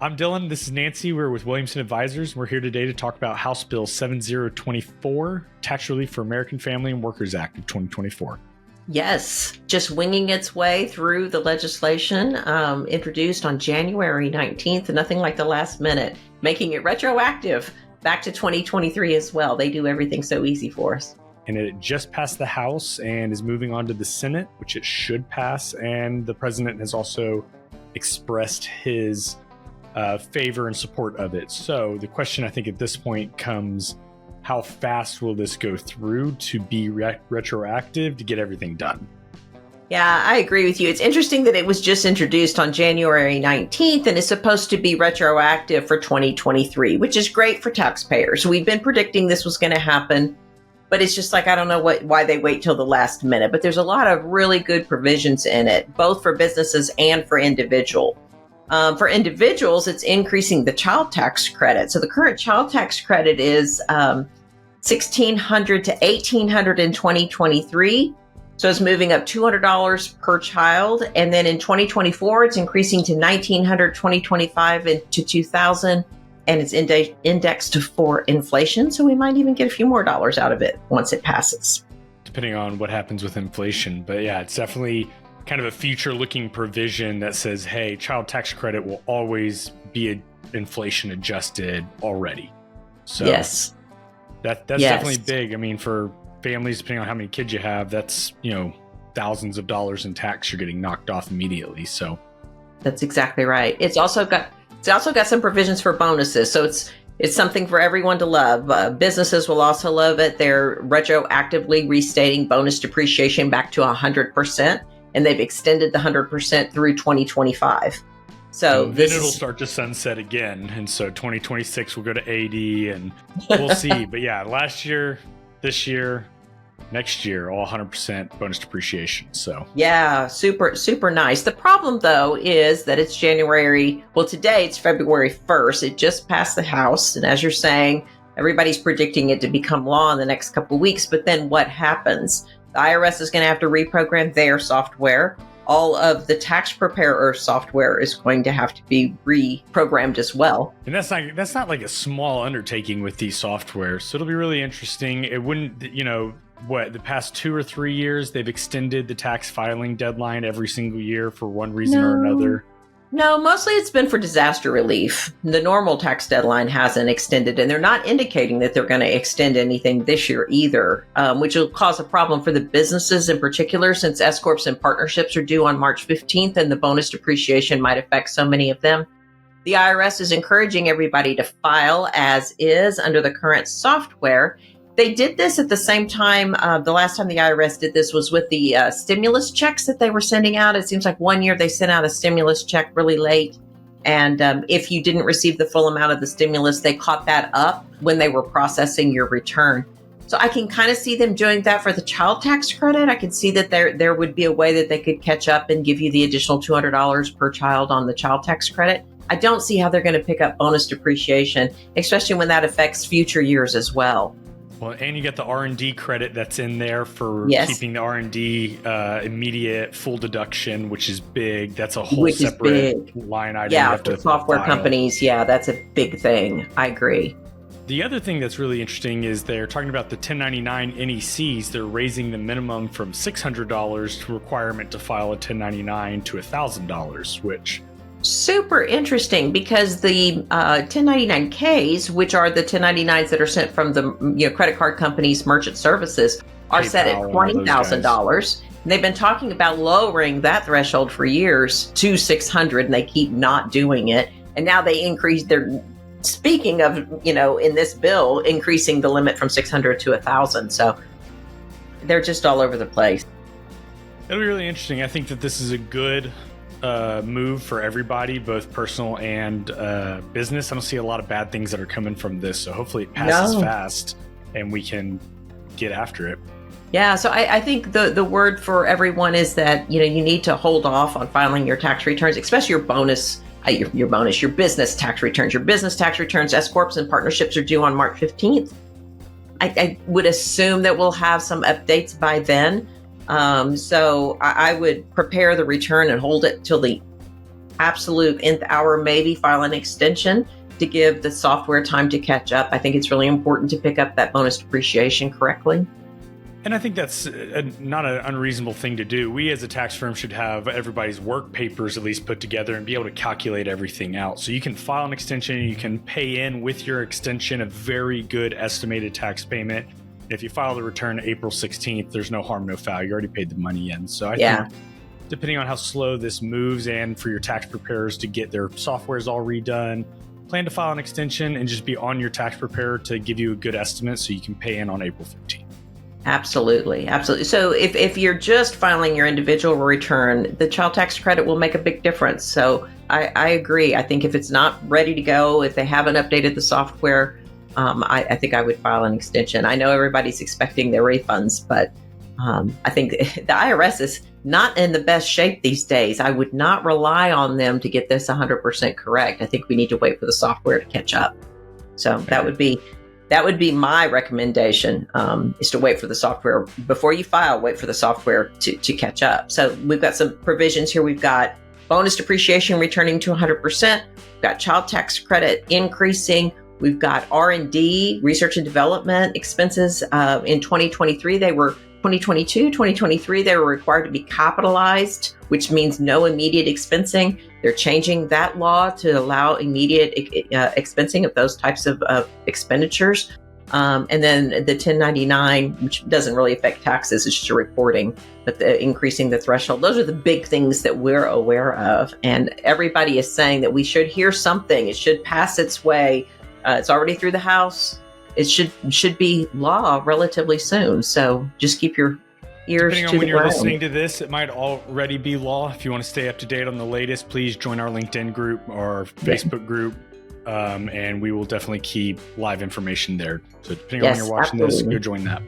I'm Dylan. This is Nancy. We're with Williamson Advisors. We're here today to talk about House Bill 7024, Tax Relief for American Family and Workers Act of 2024. Yes, just winging its way through the legislation introduced on January 19th, nothing like the last minute, making it retroactive back to 2023 as well. They do everything so easy for us. And it just passed the House and is moving on to the Senate, which it should pass. And the president has also expressed his favor and support of it. So the question I think at this point comes, how fast will this go through to be retroactive to get everything done? Yeah, I agree with you. It's interesting that it was just introduced on January 19th and is supposed to be retroactive for 2023, which is great for taxpayers. We've been predicting this was going to happen, but it's just like, I don't know why they wait till the last minute. But there's a lot of really good provisions in it, both for businesses and for individuals. For individuals, it's increasing the child tax credit. So the current child tax credit is $1,600 to $1,800 in 2023. So it's moving up $200 per child. And then in 2024, it's increasing to $1,900, 2025 and to $2,000. And it's indexed for inflation. So we might even get a few more dollars out of it once it passes. Depending on what happens with inflation. But yeah, it's definitely kind of a future-looking provision that says, hey, child tax credit will always be inflation adjusted already. So yes, that's definitely big. I mean, for families, depending on how many kids you have, that's, thousands of dollars in tax you're getting knocked off immediately. So that's exactly right. It's also got some provisions for bonuses. So it's something for everyone to love. Businesses will also love it. They're retroactively restating bonus depreciation back to 100%. And they've extended the 100% through 2025. So then it'll start to sunset again. And so 2026 will go to 80 and we'll see. But yeah, last year, this year, next year, all 100% bonus depreciation. So yeah, super, super nice. The problem though is that it's today it's February 1st. It just passed the House. And as you're saying, everybody's predicting it to become law in the next couple of weeks. But then what happens? The IRS is going to have to reprogram their software. All of the tax preparer software is going to have to be reprogrammed as well. And that's not like a small undertaking with these softwares. So it'll be really interesting. It wouldn't, the past 2 or 3 years, they've extended the tax filing deadline every single year for one reason or another. No, mostly it's been for disaster relief. The normal tax deadline hasn't extended, and they're not indicating that they're going to extend anything this year either, which will cause a problem for the businesses in particular, since S Corps and partnerships are due on March 15th, and the bonus depreciation might affect so many of them. The IRS is encouraging everybody to file as is under the current software. They did this at the same time. The last time the IRS did this was with the stimulus checks that they were sending out. It seems like one year they sent out a stimulus check really late. And if you didn't receive the full amount of the stimulus, they caught that up when they were processing your return. So I can kind of see them doing that for the child tax credit. I can see that there would be a way that they could catch up and give you the additional $200 per child on the child tax credit. I don't see how they're going to pick up bonus depreciation, especially when that affects future years as well. Well, and you get the R&D credit that's in there for keeping the R&D immediate full deduction, which is big. That's a whole separate line item. Yeah, for software companies, that's a big thing. I agree. The other thing that's really interesting is they're talking about the 1099 NECs. They're raising the minimum from $600 to requirement to file a 1099 to $1,000, which... Super interesting, because the 1099Ks, which are the 1099s that are sent from the credit card companies, merchant services, are set at $20,000. They've been talking about lowering that threshold for years to $600, and they keep not doing it. And now they increase their, speaking of, in this bill, increasing the limit from $600 to $1,000. So they're just all over the place. It'll be really interesting. I think that this is a good move for everybody, both personal and business. I don't see a lot of bad things that are coming from this, so hopefully it passes fast and we can get after it. Yeah, so I think the word for everyone is that you need to hold off on filing your tax returns, especially your business tax returns. Your business tax returns, S Corps and partnerships are due on March 15th. I would assume that we'll have some updates by then. So I would prepare the return and hold it till the absolute nth hour, maybe file an extension to give the software time to catch up. I think it's really important to pick up that bonus depreciation correctly. And I think that's not an unreasonable thing to do. We as a tax firm should have everybody's work papers at least put together and be able to calculate everything out. So you can file an extension, you can pay in with your extension a very good estimated tax payment. If you file the return April 16th, there's no harm, no foul. You already paid the money in. So I think depending on how slow this moves and for your tax preparers to get their softwares all redone, plan to file an extension and just be on your tax preparer to give you a good estimate so you can pay in on April 15th. Absolutely. Absolutely. So if you're just filing your individual return, the child tax credit will make a big difference. So I agree. I think if it's not ready to go, if they haven't updated the software, I think I would file an extension. I know everybody's expecting their refunds, but I think the IRS is not in the best shape these days. I would not rely on them to get this 100% correct. I think we need to wait for the software to catch up. So that would be my recommendation, is to wait for the software before you file. Wait for the software to catch up. So we've got some provisions here. We've got bonus depreciation returning to 100%. We've got child tax credit increasing. We've got R&D, research and development expenses. In 2023, 2023, they were required to be capitalized, which means no immediate expensing. They're changing that law to allow immediate expensing of those types of expenditures. And then the 1099, which doesn't really affect taxes, it's just a reporting, but increasing the threshold. Those are the big things that we're aware of. And everybody is saying that we should hear something. It should pass its way. It's already through the House. It should be law relatively soon. So just keep your ears Depending to on the when you're ground. listening to this, it might already be law. If you want to stay up to date on the latest, please join our LinkedIn group or Facebook group, and we will definitely keep live information there. So depending on when you're watching this, go join that.